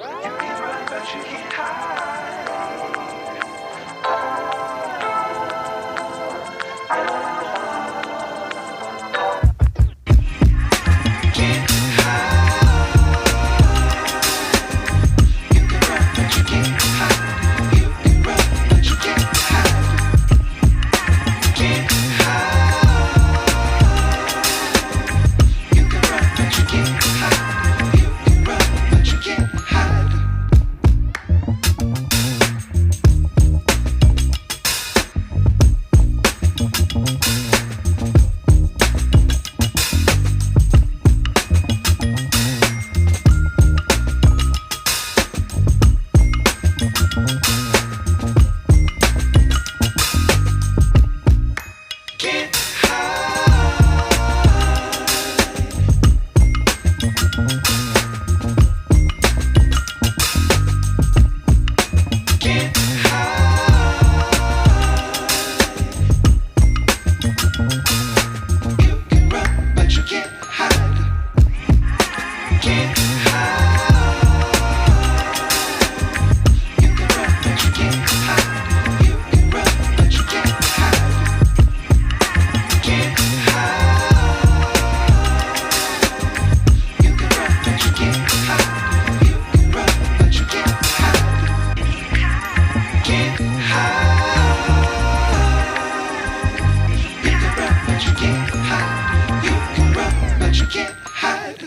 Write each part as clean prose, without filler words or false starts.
can run, but you can't hide. Can't hide. You can run, but you can't hide. You can run, but you can't hide. Can't hide. You can run, but you can't hide. You can run, but you can't hide. Can't hide. Can't hide. You can run, but you can't hide. Can't hide. You can run, but you can't hide. You can run, but you can't hide. Can't hide. You can run, but you can't hide. You can run, but you can't hide. Can't hide. You can run, but you can't hide. You can run, but you can't hide.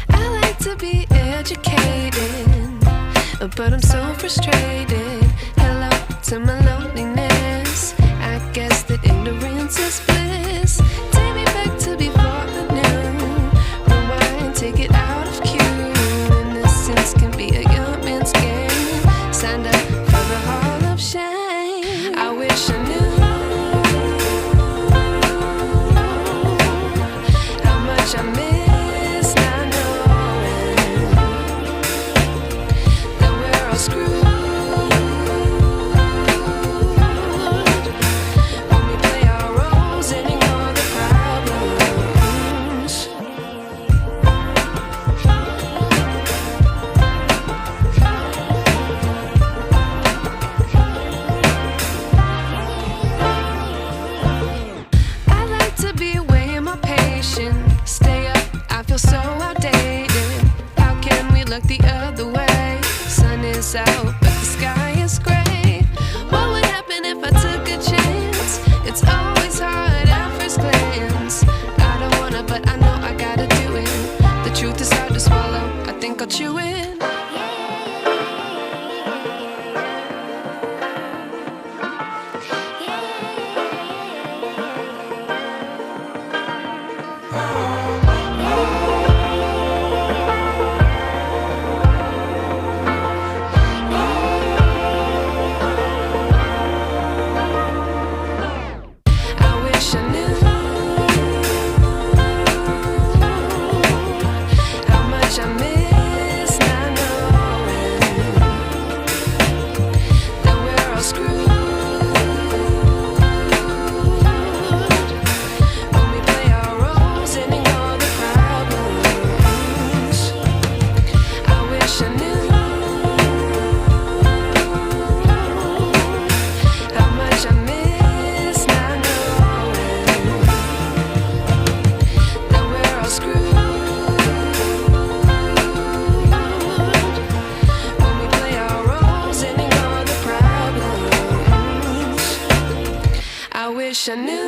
I like to be educated, but I'm so frustrated. Hello to my loneliness. I guess that ignorance is bliss. Take me back to before I knew. Rewind, take it out of cue. Innocence can be a young man's game. Signed up for the hall of shame. I wish I knew how much I miss not knowing that we're all screwed when we play our roles and ignore the problems. I like to be away my patience. Stay up, I feel so outdated. How can we look the other way? Sun is out, but the sky is gray. What would happen if I took a chance? It's always hard at first glance. I don't wanna, but I know I gotta do it. The truth is hard to swallow, I think I'll chew it. I wish I knew how much I miss not knowing that we're all screwed when we play our roles and ignore the problems. I wish I knew how much I miss not knowing that we're all screwed when we play our roles and ignore the problems. I wish I knew